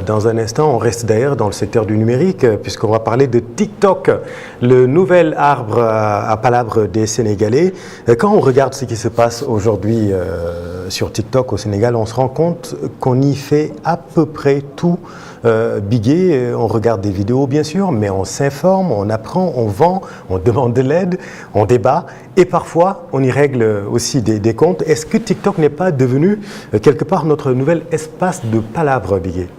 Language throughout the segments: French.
Dans un instant, on reste d'ailleurs dans le secteur du numérique, puisqu'on va parler de TikTok, le nouvel arbre à palabres des Sénégalais. Quand on regarde ce qui se passe aujourd'hui sur TikTok au Sénégal, on se rend compte qu'on y fait à peu près tout. Bigué, on regarde des vidéos bien sûr, mais on s'informe, on apprend, on vend, on demande de l'aide, on débat et parfois on y règle aussi des comptes. Est-ce que TikTok n'est pas devenu quelque part notre nouvel espace de palabres, Bigué?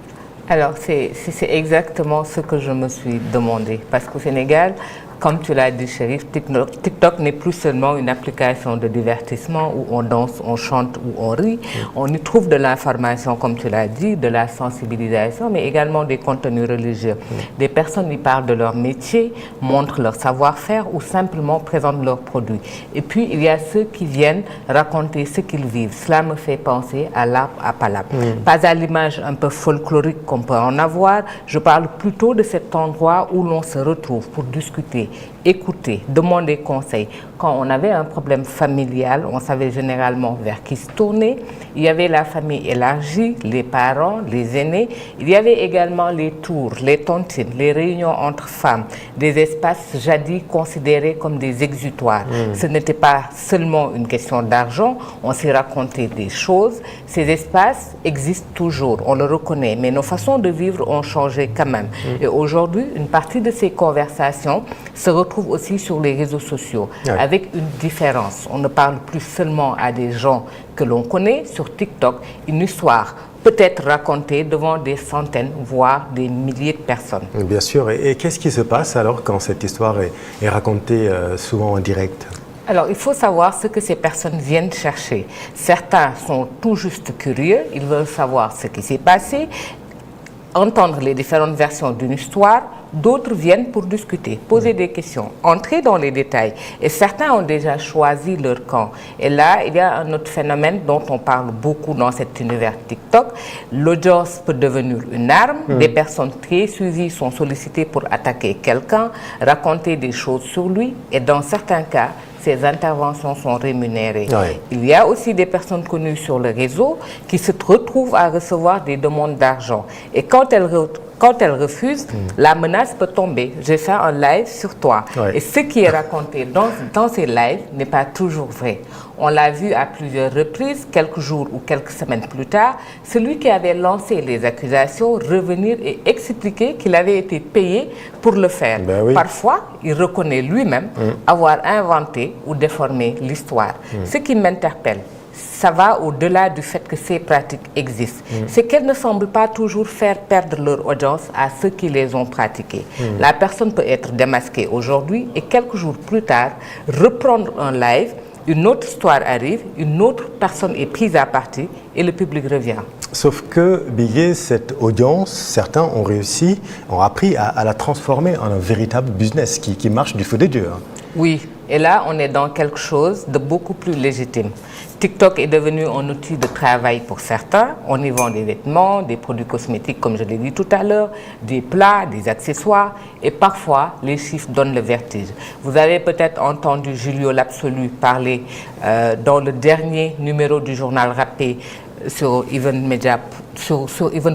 Alors c'est exactement ce que je me suis demandé parce qu'au Sénégal, comme tu l'as dit, Chérif, TikTok n'est plus seulement une application de divertissement où on danse, on chante ou on rit. On y trouve de l'information, comme tu l'as dit, de la sensibilisation, mais également des contenus religieux. Des personnes y parlent de leur métier, montrent leur savoir-faire ou simplement présentent leurs produits. Et puis, il y a ceux qui viennent raconter ce qu'ils vivent. Cela me fait penser à l'arbre à palabres. Pas à l'image un peu folklorique qu'on peut en avoir. Je parle plutôt de cet endroit où l'on se retrouve pour discuter, écouter, demander conseil. Quand on avait un problème familial, on savait généralement vers qui se tourner. Il y avait la famille élargie, les parents, les aînés. Il y avait également les tours, les tontines, les réunions entre femmes, des espaces jadis considérés comme des exutoires. Ce n'était pas seulement une question d'argent, on s'y racontait des choses. Ces espaces existent toujours, on le reconnaît, mais nos façons de vivre ont changé quand même. Et aujourd'hui, une partie de ces conversations se retrouve aussi sur les réseaux sociaux, avec une différence. On ne parle plus seulement à des gens que l'on connaît sur TikTok, une histoire peut-être racontée devant des centaines, voire des milliers de personnes. Bien sûr. Et qu'est-ce qui se passe alors quand cette histoire est racontée souvent en direct? Alors, il faut savoir ce que ces personnes viennent chercher. Certains sont tout juste curieux, ils veulent savoir ce qui s'est passé, entendre les différentes versions d'une histoire. D'autres viennent pour discuter, poser des questions, entrer dans les détails. Et certains ont déjà choisi leur camp. Et là, il y a un autre phénomène dont on parle beaucoup dans cet univers TikTok. L'audience peut devenir une arme. Des personnes très suivies sont sollicitées pour attaquer quelqu'un, raconter des choses sur lui. Et dans certains cas, ces interventions sont rémunérées. Il y a aussi des personnes connues sur le réseau qui se retrouvent à recevoir des demandes d'argent. Et quand elles refusent, la menace peut tomber. Je fais un live sur toi. Et ce qui est raconté dans ces lives n'est pas toujours vrai. On l'a vu à plusieurs reprises, quelques jours ou quelques semaines plus tard, celui qui avait lancé les accusations revenir et expliquer qu'il avait été payé pour le faire. Parfois, il reconnaît lui-même avoir inventé ou déformé l'histoire. Ce qui m'interpelle, ça va au-delà du fait que ces pratiques existent. C'est qu'elles ne semblent pas toujours faire perdre leur audience à ceux qui les ont pratiquées. La personne peut être démasquée aujourd'hui et quelques jours plus tard, reprendre un live, une autre histoire arrive, une autre personne est prise à partie et le public revient. Sauf que, Bigué, cette audience, certains ont appris à la transformer en un véritable business qui marche du feu de Dieu. Oui, et là, on est dans quelque chose de beaucoup plus légitime. TikTok est devenu un outil de travail pour certains. On y vend des vêtements, des produits cosmétiques, comme je l'ai dit tout à l'heure, des plats, des accessoires, et parfois, les chiffres donnent le vertige. Vous avez peut-être entendu Julio l'Absolu parler dans le dernier numéro du journal Rappé sur Even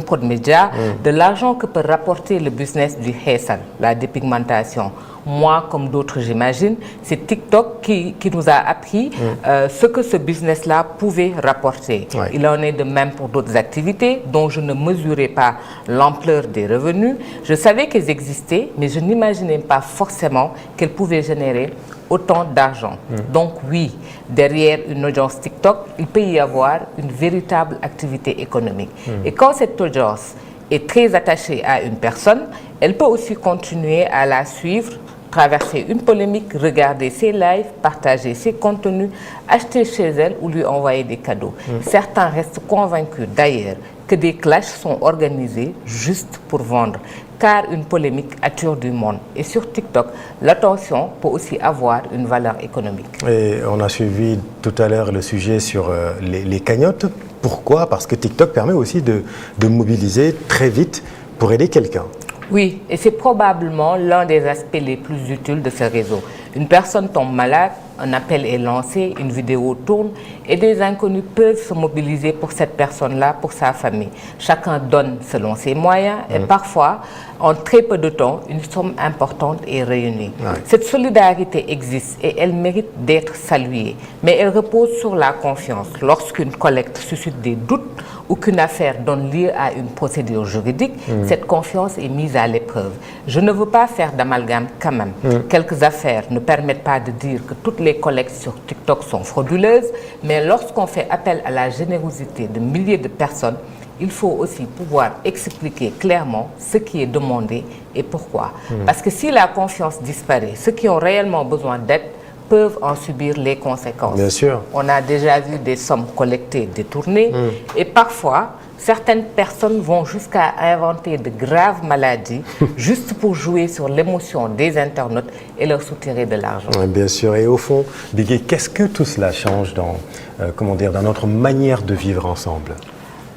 Prod Media, de l'argent que peut rapporter le business du Hessan, la dépigmentation. Moi, comme d'autres, j'imagine, c'est TikTok qui nous a appris ce que ce business-là pouvait rapporter. Il en est de même pour d'autres activités dont je ne mesurais pas l'ampleur des revenus. Je savais qu'elles existaient, mais je n'imaginais pas forcément qu'elles pouvaient générer autant d'argent. Donc oui, derrière une audience TikTok, il peut y avoir une véritable activité économique. Et quand cette audience est très attachée à une personne, elle peut aussi continuer à la suivre, traverser une polémique, regarder ses lives, partager ses contenus, acheter chez elle ou lui envoyer des cadeaux. Certains restent convaincus d'ailleurs que des clashs sont organisés juste pour vendre, car une polémique attire du monde. Et sur TikTok, l'attention peut aussi avoir une valeur économique. Et on a suivi tout à l'heure le sujet sur les cagnottes. Pourquoi? Parce que TikTok permet aussi de mobiliser très vite pour aider quelqu'un. Oui, et c'est probablement l'un des aspects les plus utiles de ce réseau. Une personne tombe malade, un appel est lancé, une vidéo tourne et des inconnus peuvent se mobiliser pour cette personne-là, pour sa famille. Chacun donne selon ses moyens et parfois, en très peu de temps, une somme importante est réunie. Cette solidarité existe et elle mérite d'être saluée, mais elle repose sur la confiance. Lorsqu'une collecte suscite des doutes ou qu'une affaire donne lieu à une procédure juridique, cette confiance est mise à l'épreuve. Je ne veux pas faire d'amalgame quand même. Quelques affaires ne permettent pas de dire que toutes les collectes sur TikTok sont frauduleuses, mais lorsqu'on fait appel à la générosité de milliers de personnes, il faut aussi pouvoir expliquer clairement ce qui est demandé et pourquoi. Parce que si la confiance disparaît, ceux qui ont réellement besoin d'aide peuvent en subir les conséquences. Bien sûr. On a déjà vu des sommes collectées détournées et parfois, certaines personnes vont jusqu'à inventer de graves maladies juste pour jouer sur l'émotion des internautes et leur soutirer de l'argent. Bien sûr. Et au fond, Bigué, qu'est-ce que tout cela change dans, dans notre manière de vivre ensemble?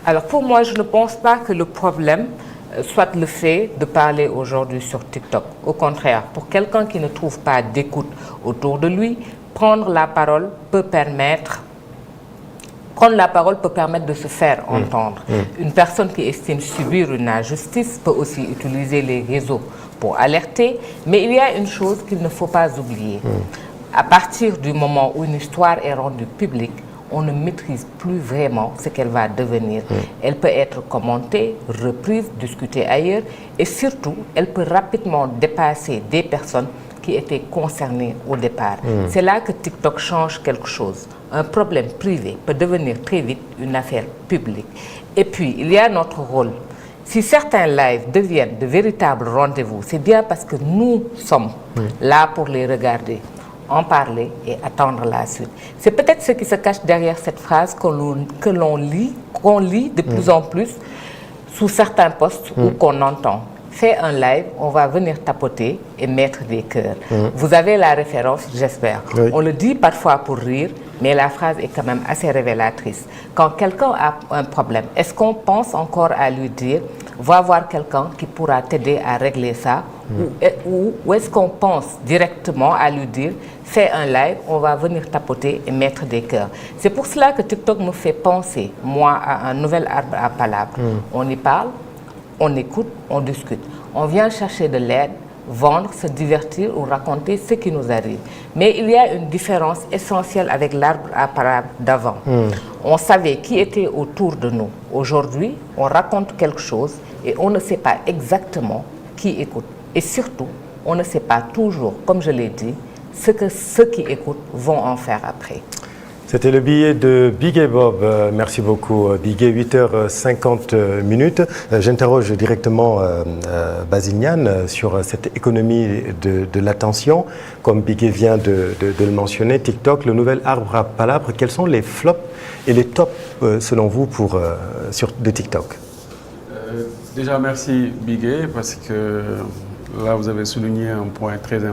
Alors pour moi, je ne pense pas que le problème soit le fait de parler aujourd'hui sur TikTok. Au contraire, pour quelqu'un qui ne trouve pas d'écoute autour de lui, prendre la parole peut permettre de se faire entendre. Une personne qui estime subir une injustice peut aussi utiliser les réseaux pour alerter, mais il y a une chose qu'il ne faut pas oublier. À partir du moment où une histoire est rendue publique, on ne maîtrise plus vraiment ce qu'elle va devenir. Elle peut être commentée, reprise, discutée ailleurs et surtout, elle peut rapidement dépasser des personnes qui étaient concernées au départ. C'est là que TikTok change quelque chose. Un problème privé peut devenir très vite une affaire publique. Et puis, il y a notre rôle. Si certains lives deviennent de véritables rendez-vous, c'est bien parce que nous sommes là pour les regarder, en parler et attendre la suite. C'est peut-être ce qui se cache derrière cette phrase qu'on lit de plus en plus sous certains posts ou qu'on entend. Fais un live, on va venir tapoter et mettre des cœurs. Vous avez la référence, j'espère. Oui. On le dit parfois pour rire, mais la phrase est quand même assez révélatrice. Quand quelqu'un a un problème, est-ce qu'on pense encore à lui dire « va voir quelqu'un qui pourra t'aider à régler ça » ou est-ce qu'on pense directement à lui dire « fais un live, on va venir tapoter et mettre des cœurs ». C'est pour cela que TikTok me fait penser, moi, à un nouvel arbre à palabres. On y parle, on écoute, on discute. On vient chercher de l'aide, vendre, se divertir ou raconter ce qui nous arrive. Mais il y a une différence essentielle avec l'arbre à palabres d'avant. On savait qui était autour de nous. Aujourd'hui, on raconte quelque chose et on ne sait pas exactement qui écoute. Et surtout, on ne sait pas toujours, comme je l'ai dit, ce que ceux qui écoutent vont en faire après. C'était le billet de Bigué Bob. Merci beaucoup, Bigué. 8h50. J'interroge directement Basile Niane sur cette économie de l'attention. Comme Bigué vient de le mentionner, TikTok, le nouvel arbre à palabres, quels sont les flops et les tops, selon vous, de TikTok? Déjà, merci Bigué, parce que là, vous avez souligné un point très important.